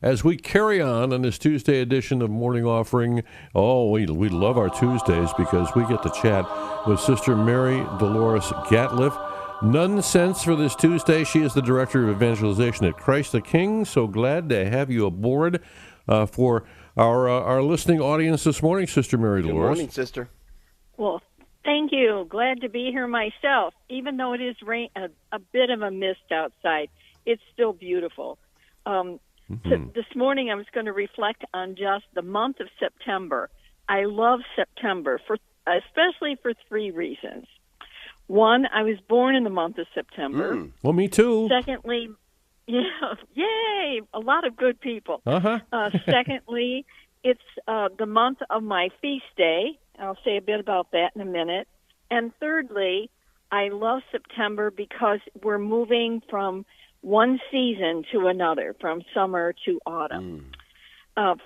as we carry on this Tuesday edition of Morning Offering. Oh, we love our Tuesdays because we get to chat with Sister Mary Delores Gatliff. Nun Sense for this Tuesday. She is the Director of Evangelization at Christ the King. So glad to have you aboard for our listening audience this morning, Sister Mary Delores. Good morning, Sister. Well, thank you. Glad to be here myself. Even though it is a bit of a mist outside, it's still beautiful. This morning I was going to reflect on just the month of September. I love September, especially for three reasons. One, I was born in the month of September. Well, me too. Secondly, yay, a lot of good people. Secondly, it's the month of my feast day. I'll say a bit about that in a minute. And thirdly, I love September because we're moving from one season to another, from summer to autumn.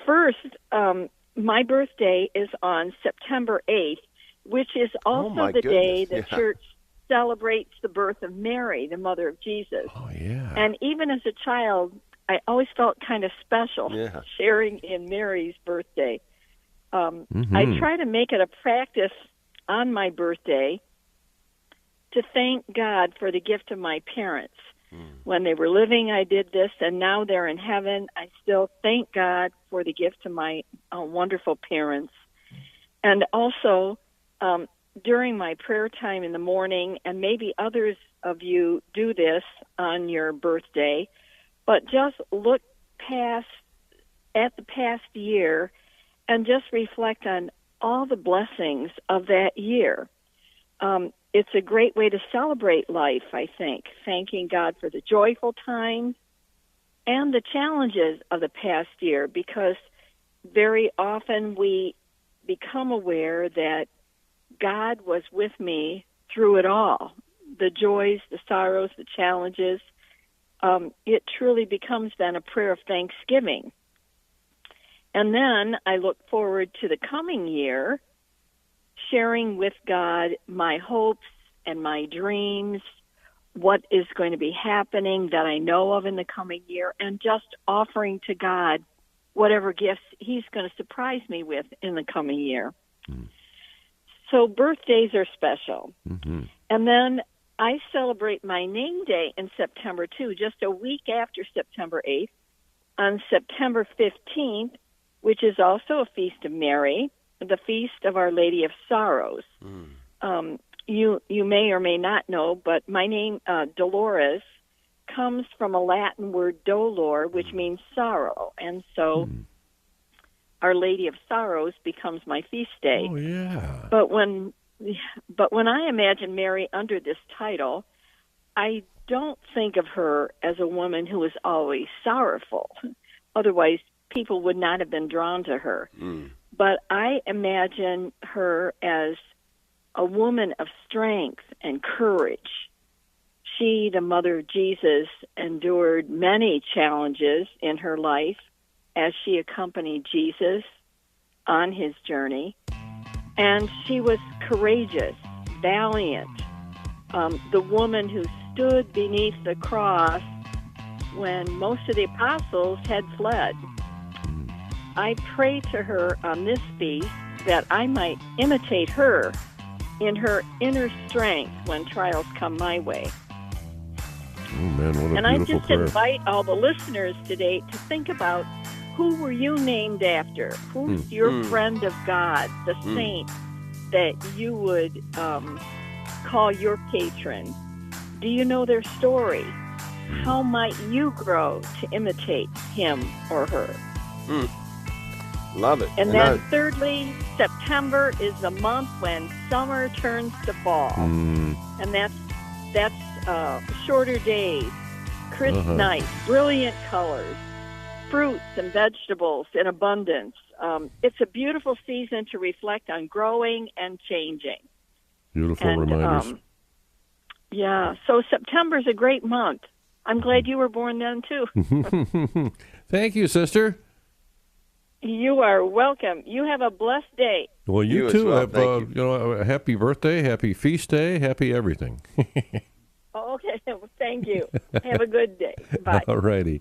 First, my birthday is on September 8th, which is also the day the church celebrates the birth of Mary, the mother of Jesus. Oh, yeah. And even as a child, I always felt kind of special sharing in Mary's birthday. I try to make it a practice on my birthday to thank God for the gift of my parents. When they were living, I did this, and now they're in heaven. I still thank God for the gift of my wonderful parents. And also, during my prayer time in the morning, and maybe others of you do this on your birthday, but just look at the past year and just reflect on all the blessings of that year. It's a great way to celebrate life, I think, thanking God for the joyful times and the challenges of the past year, because very often we become aware that God was with me through it all, the joys, the sorrows, the challenges. It truly becomes then a prayer of thanksgiving. And then I look forward to the coming year, sharing with God my hopes and my dreams, what is going to be happening that I know of in the coming year, and just offering to God whatever gifts He's going to surprise me with in the coming year. So birthdays are special. And then I celebrate my name day in September, too, just a week after September 8th, on September 15th, which is also a feast of Mary, the feast of Our Lady of Sorrows. You may or may not know, but my name, Delores, comes from a Latin word dolor, which means sorrow. And so Our Lady of Sorrows becomes my feast day. Oh, yeah. But when I imagine Mary under this title, I don't think of her as a woman who is always sorrowful. Otherwise, people would not have been drawn to her. But I imagine her as a woman of strength and courage. She, the mother of Jesus, endured many challenges in her life as she accompanied Jesus on his journey. And she was courageous, valiant, the woman who stood beneath the cross when most of the apostles had fled. I pray to her on this feast that I might imitate her in her inner strength when trials come my way. Oh, man, what a beautiful and I just prayer. invite all the listeners today to think about, who were you named after? Who's your friend of God, the saint that you would call your patron? Do you know their story? How might you grow to imitate him or her? Love it. And then thirdly, September is the month when summer turns to fall. And that's shorter days, crisp nights, brilliant colors, fruits and vegetables in abundance. It's a beautiful season to reflect on growing and changing. Beautiful reminders. So September's a great month. I'm glad you were born then, too. Thank you, sister. You are welcome. You have a blessed day. Well, you too. Well. Have You. A happy birthday, happy feast day, happy everything. Okay. Well, thank you. Have a good day. Bye. All righty.